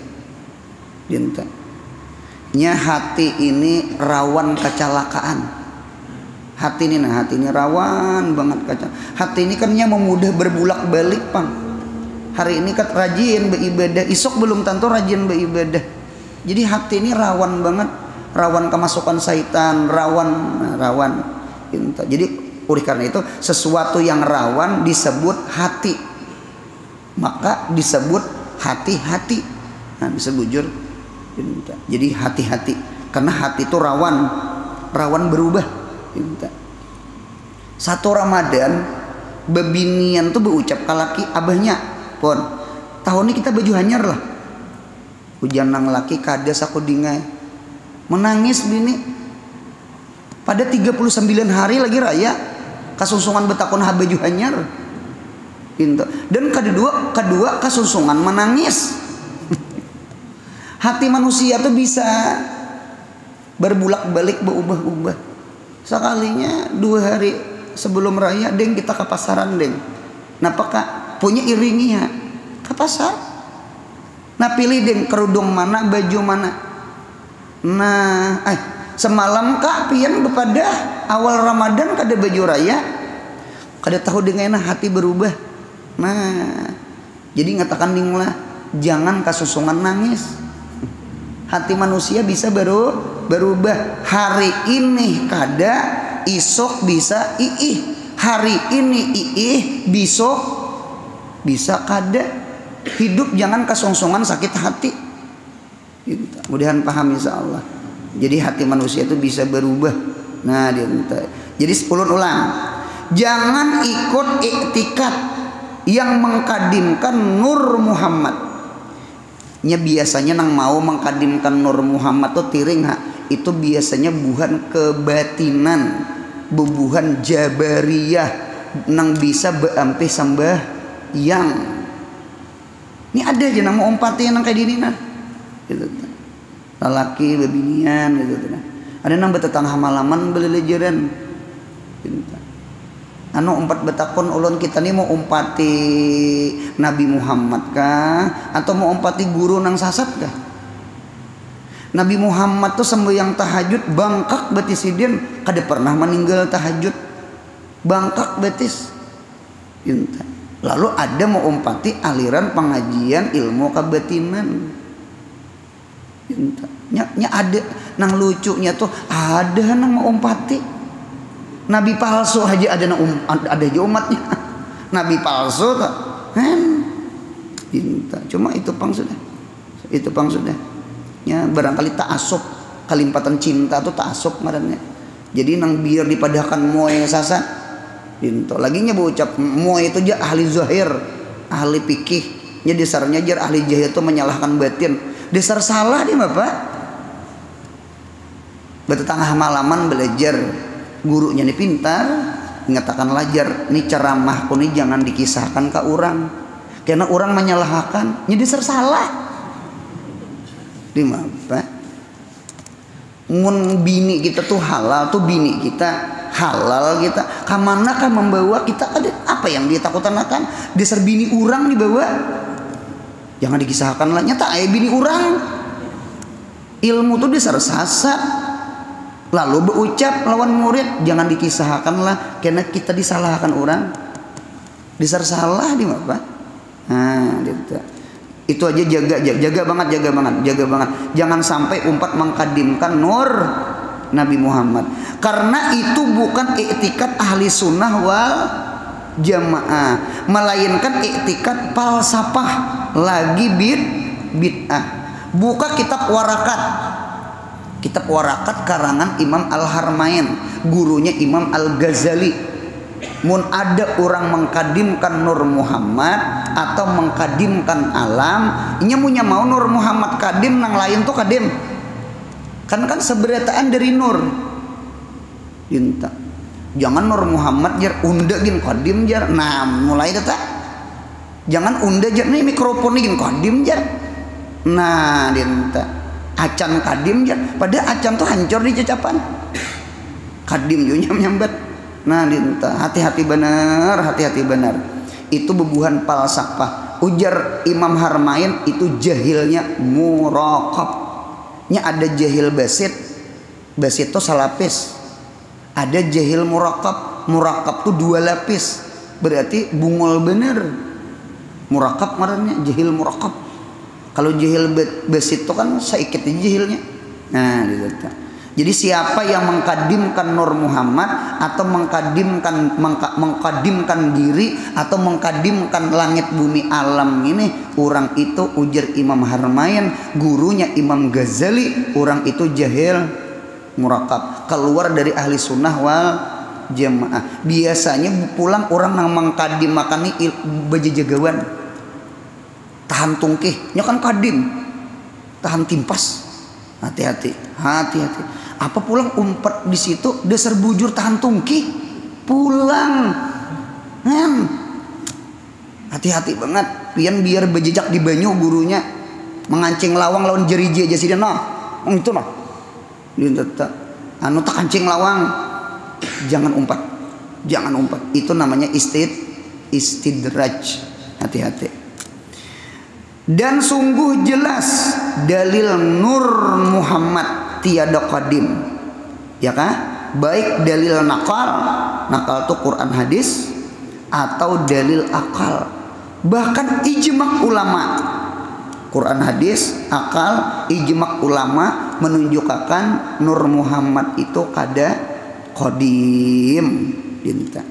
Nya hati ini rawan kecelakaan. Hati ini rawan banget kecelakaan. Hati ini kan memudah berbulak-balik, Pang. Hari ini kan rajin beribadah, esok belum tentu rajin beribadah. Jadi hati ini rawan banget, rawan kemasukan syaitan, rawan. Jadi oleh karena itu sesuatu yang rawan disebut hati, maka disebut hati-hati. Nah, bisa bujur. Jadi hati-hati karena hati itu rawan berubah. Satu Ramadan bebinian tuh berucap kalaki abahnya pon tahun ini kita baju hanyar lah. Hujan nang laki kades aku dingai menangis bini pada 39 hari lagi raya kasungsungan betakon baju hanyar. Dan kedua kasungsungan menangis. Hati manusia tuh bisa berbulak-balik, berubah-ubah. Sekalinya 2 hari sebelum raya deng kita ke pasaran deng. Nah Kak punya iringinya ke pasar. Nah pilih deng kerudung mana, baju mana. Nah semalam Kak pian pada awal Ramadan kada baju raya, kada tahu dengan hati berubah. Nah jadi ngatakan dinglah jangan kasusungan nangis. Hati manusia bisa berubah. Hari ini kada, isok bisa iih. Hari ini iih, besok bisa kada. Hidup jangan kesongsongan sakit hati. Mudahan paham insya Allah. Jadi hati manusia itu bisa berubah. Nah jadi 10 ulang. Jangan ikut iktikad yang mengkadimkan Nur Muhammad. Biasanya nang mau mengkadimkan Nur Muhammad tuh tiring itu biasanya buhan kebatinan, bubuhan jabariyah, nang bisa beampe sambah yang ini ada aja nang mau umpati nang kayak gini nah gitu lalaki bebinian gitu nah ada nang betetangah malaman belelejeran gitu. Anu umpat betakon ulun kita nih mau umpati Nabi Muhammad kah atau mau umpati guru nang sasat kah? Nabi Muhammad tuh sembahyang tahajud bangkak betis sidin kada pernah meninggal tahajud bangkak betis. Lalu ada mau umpati aliran pengajian ilmu kabatinan. Nya ada nang lucunya tuh ada nang mau umpati Nabi palsu aja ada aja umatnya. Nabi palsu tak? Cuma itu pang sudah. Itu pang sudah. Ya barangkali ta'assub kalimpatan cinta tuh ta'assub ngarannya. Jadi nang biar dipadahkan moe sasa. Dinto laginya berucap moe itu aja ahli zahir, ahli fikih. Nya dasarnya aja ahli zahir itu menyalahkan batin. Dasar salah dia Bapak. Betetangah malaman belajar. Gurunya nih pintar mengatakan lajar nih ceramahku nih jangan dikisahkan ke orang karena orang menyalahkan jadi salah di apa mun bini kita tuh halal tuh bini kita halal kita kamana kan membawa kita ada apa yang dia takutan akan dasar bini orang dibawa jangan dikisahkan lah nyata bini orang ilmu tuh dasar sasat. Lalu berucap lawan murid jangan dikisahkanlah karena kita disalahkan orang disar salah di apa nah gitu. Itu aja jaga banget jangan sampai umpat mengkadimkan nur Nabi Muhammad karena itu bukan iktikat ahli sunnah wal jamaah melainkan iktikat falsafah lagi bid'ah. Buka kitab warakat karangan Imam Al-Harmain gurunya Imam Al-Ghazali. Mun ada orang mengkadimkan Nur Muhammad atau mengkadimkan alam inya punya mau Nur Muhammad kadim nang lain tuh kadim kan seberataan dari Nur Inta. Jangan Nur Muhammad jar unda gin kadim jar nah mulai data jangan unda jar nih mikrofon gin kadim jar nah dinta acan kadim ya pada acan tuh hancur di cacapan kadim juga nyambat nah dinta hati-hati benar itu bebuhan falsafah ujar Imam Harmain itu jahilnya muraqabnya ada jahil basit tuh salapis ada jahil muraqab tuh 2 lapis berarti bungul bener muraqab marahnya jahil muraqab. Kalau jahil basit itu kan saikit jahilnya. Nah, gitu. Jadi siapa yang mengkadimkan Nur Muhammad atau mengkadimkan diri atau mengkadimkan langit bumi alam ini, orang itu ujar Imam Harmain, gurunya Imam Ghazali, orang itu jahil muraqab, keluar dari ahli sunnah wal jamaah. Biasanya pulang orang yang mengkadimakan ini bejejagawan. Tahan tungkih, nya kan kadim, tahan timpas, hati-hati. Apa pulang umpat di situ, dasar bujur tahan tungkih, pulang, hati-hati banget. Pian biar bejejak di banyu gurunya, mengancing lawang lawan jeriji aja sih dia itu nah, anu tak kancing lawang, jangan umpat, itu namanya istidraj, hati-hati. Dan sungguh jelas dalil Nur Muhammad tiada qadim ya kah baik dalil nakal itu Quran hadis atau dalil akal bahkan ijma' ulama Quran hadis akal ijma' ulama menunjukkan Nur Muhammad itu kada qadim dinta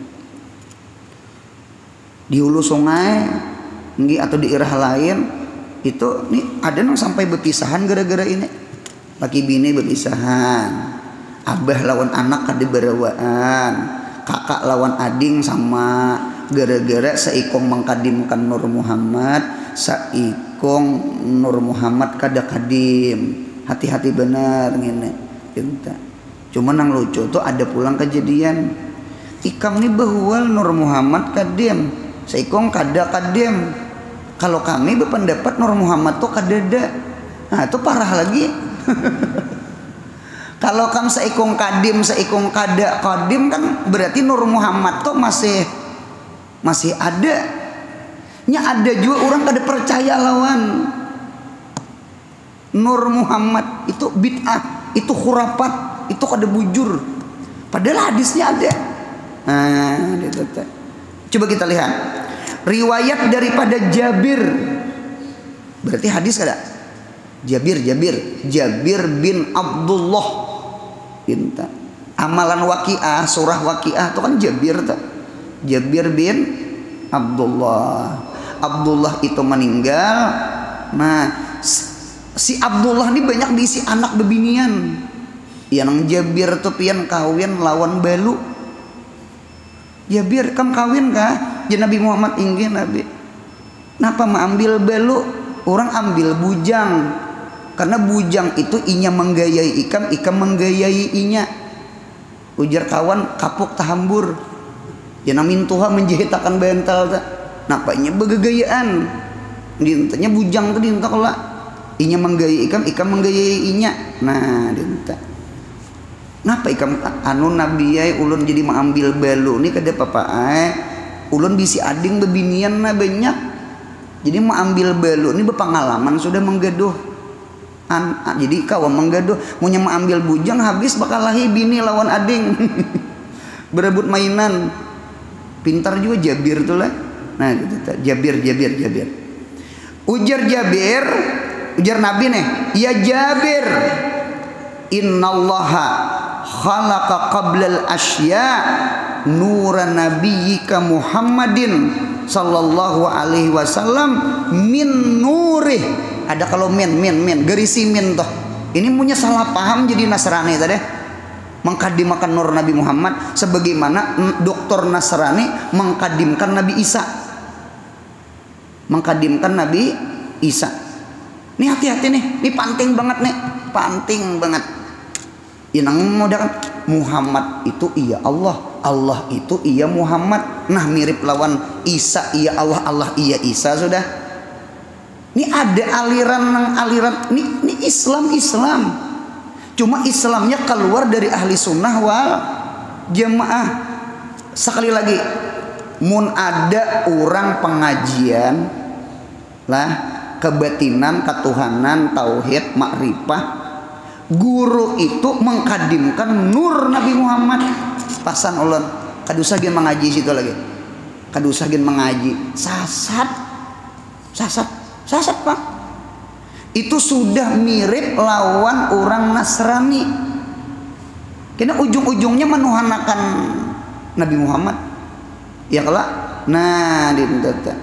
di hulu sungai atau di irah lain itu nih ada yang sampai berpisahan gara-gara ini laki bini berpisahan abah lawan anak kada berawaan kakak lawan ading sama gara-gara saikong mengkadimkan Nur Muhammad saikong Nur Muhammad kada kadim hati-hati benar ngene cinta cuman yang lucu tuh ada pulang kejadian ikam nih bahwal Nur Muhammad kadem, seikong kada kadem. Kalau kami berpendapat Nur Muhammad tuh kadada. Nah itu parah lagi. Kalau kam seikong kadim, seikong kada kadim kan berarti Nur Muhammad tuh masih ada. Nya ada juga orang kada percaya lawan Nur Muhammad itu bid'ah, itu khurafat, itu kada bujur. Padahal hadisnya ada. Nah, coba kita lihat riwayat daripada Jabir. Berarti hadis kada? Jabir bin Abdullah binta. Amalan Waqiah, surah Waqiah itu kan Jabir tuh. Jabir bin Abdullah. Abdullah itu meninggal. Nah, si Abdullah ini banyak diisi anak bebinian. Yang Jabir tuh pian kawin lawan balu. Jabir kam kawin kah? Ya Nabi Muhammad inggih Nabi. Napa mengambil balu? Orang ambil bujang. Karena bujang itu inya menggayai ikam, ikam menggayai inya. Ujar kawan kapuk tahambur. Ya namin tuha menjahitakan bental ta. Napanya begegayaan. Dintanya bujang tuh dinta kala. Inya menggayai ikam, ikam menggayai inya. Nah, dinta. Napa ikam anu nabiyai ulun jadi mengambil balu ni kada papa ulun bisi ading bebinian na banyak. Jadi mengambil balu ni berpengalaman sudah menggaduh. Jadi kau menggaduh punya mengambil bujang habis bakal lahi bini lawan ading. Berebut mainan. Pintar juga Jabir tuh lah. Nah gitu Jabir. Ujar Jabir, ujar Nabi nih, ya Jabir, innallaha khalaqa qablal asya nura nabiyyika Muhammadin sallallahu alaihi wasallam min nurih. Ada kalau min gerisi min toh. Ini punya salah paham jadi Nasrani tadi. Mengkadimakan nur Nabi Muhammad sebagaimana doktor Nasrani mengkadimkan Nabi Isa. Mengkadimkan Nabi Isa. Ini hati-hati nih, ini penting banget nih, penting banget. Inang modal Muhammad itu iya Allah, Allah itu iya Muhammad. Nah mirip lawan Isa iya Allah, Allah iya Isa sudah. Ini ada aliran ini Islam. Cuma Islamnya keluar dari ahli sunnah wal jamaah. Sekali lagi, mun ada orang pengajian lah kebatinan, ketuhanan, tauhid, makrifah, guru itu mengkadimkan nur Nabi Muhammad. Pasan ulun kadusa gen mengaji situ lagi, kadusa gen mengaji sasat Pak. Itu sudah mirip lawan orang Nasrani. Karena ujung-ujungnya menuhanakan Nabi Muhammad. Ya kalau nah ditata.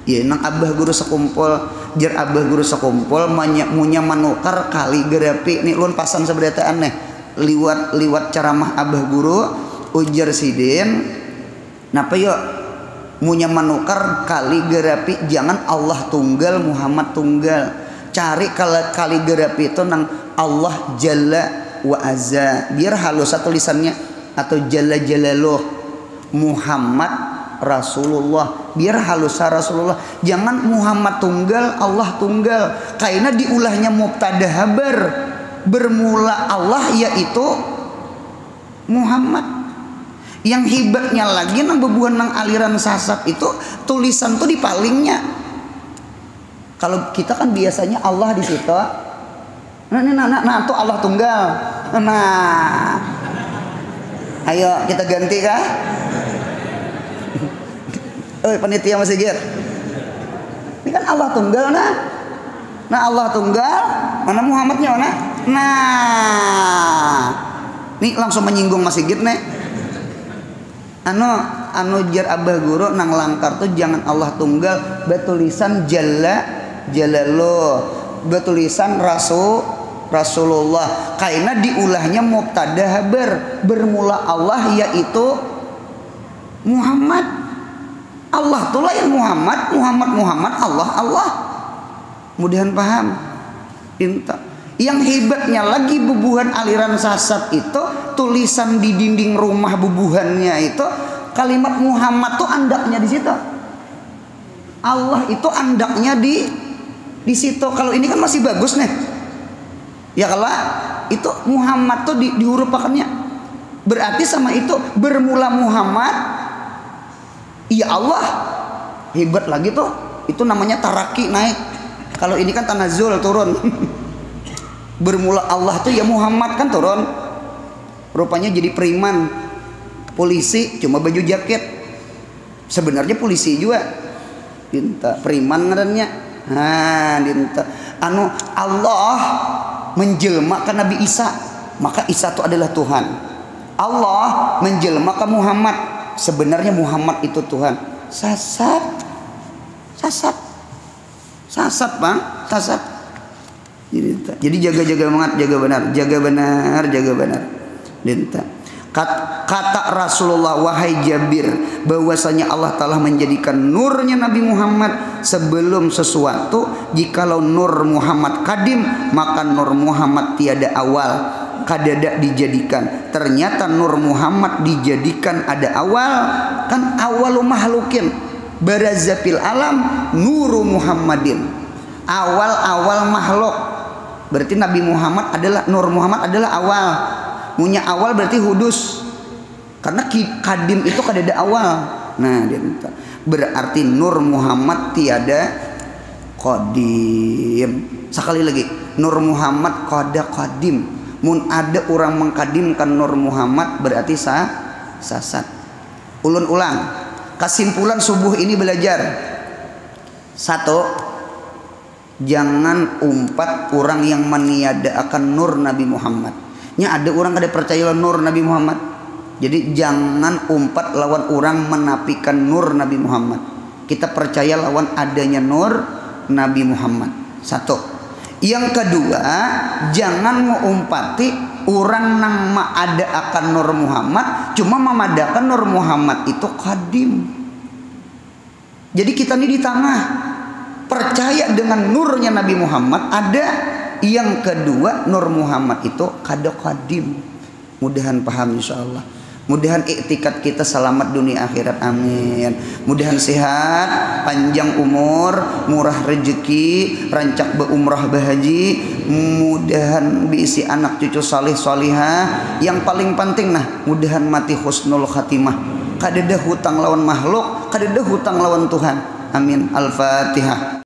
Ya nang abah guru sekumpul, jar abah guru sekumpul munya manukar kaligrafi nih lun pasan sebedataan nih liwat ceramah abah guru ujar sidin. Napa yo munya manukar kaligrafi jangan Allah tunggal Muhammad tunggal. Cari kaligrafi itu nang Allah Jalla wa Azza biar halus tulisannya atau Jalla Jalaluh Muhammad Rasulullah biar halus Rasulullah. Jangan Muhammad tunggal Allah tunggal karena diulahnya mubtada habar bermula Allah yaitu Muhammad. Yang hebatnya lagi nang bebuan nang aliran sasat itu tulisan tuh di palingnya. Kalau kita kan biasanya Allah di situ. Nah, tuh Allah tunggal. Nah, ayo kita ganti kah? Panitia masih giat. Ini kan Allah tunggal nah. Nah Allah tunggal, mana Muhammadnya mana? Nah, ini langsung menyinggung masih giat nih. Anu jar abah guru nang langkar tuh jangan Allah tunggal betulisan Jalaluh betulisan Rasulullah karena diulahnya mubtada habar bermula Allah yaitu Muhammad. Allah tuh lain Muhammad Allah. Mudahan paham. Yang hebatnya lagi bubuhan aliran sasat itu, tulisan di dinding rumah bubuhannya itu kalimat Muhammad tuh andaknya di situ. Allah itu andaknya di situ. Kalau ini kan masih bagus nih. Ya kalau itu Muhammad tuh di huruf pakannya. Berarti sama itu bermula Muhammad. Iya Allah. Hebat lagi tuh. Itu namanya taraki naik. Kalau ini kan tanazul turun. Bermula Allah tuh ya Muhammad kan turun. Rupanya jadi preman. Polisi cuma baju jaket. Sebenarnya polisi juga. Dinta preman ngarannya. Nah, dinta anu Allah menjelma ke Nabi Isa, maka Isa itu adalah Tuhan. Allah menjelma ke Muhammad, sebenarnya Muhammad itu Tuhan. Sasat Bang, sasat. Jadi jaga banget, jaga benar. Dinta. Kata Rasulullah, wahai Jabir, bahwasanya Allah telah menjadikan nurnya Nabi Muhammad sebelum sesuatu. Jikalau nur Muhammad kadim, maka nur Muhammad tiada awal, kadada dijadikan. Ternyata nur Muhammad dijadikan ada awal. Kan awalu mahlukin barazafil alam nuru Muhammadin. Awal makhluk. Berarti Nabi Muhammad adalah, nur Muhammad adalah awal. Punya awal berarti hudus, karena kadim itu kadada awal. Nah, berarti nur Muhammad tiada qadim. Sekali lagi, nur Muhammad qada qadim. Mun ada orang mengkadimkan nur Muhammad berarti sasat. Ulun ulang. Kesimpulan subuh ini belajar. 1. Jangan umpat orang yang meniadakan nur Nabi Muhammad. Ada orang kada percaya nur Nabi Muhammad. Jadi jangan umpat lawan orang menafikan nur Nabi Muhammad. Kita percaya lawan adanya nur Nabi Muhammad. 1. Yang kedua, jangan mengumpati orang nang ada akan nur Muhammad, cuma memadakan nur Muhammad itu qadim. Jadi kita ini di tengah, percaya dengan nurnya Nabi Muhammad ada. Yang kedua, nur Muhammad itu kada qadim. Mudahan paham insyaallah. Mudahan iktikad kita selamat dunia akhirat, amin. Mudahan sehat, panjang umur, murah rezeki, rancak berumrah bahaji. Mudahan diisi anak cucu salih salihah. Yang paling penting nah, mudahan mati husnul khatimah. Kada ada hutang lawan makhluk, kada ada hutang lawan Tuhan. Amin. Al-Fatihah.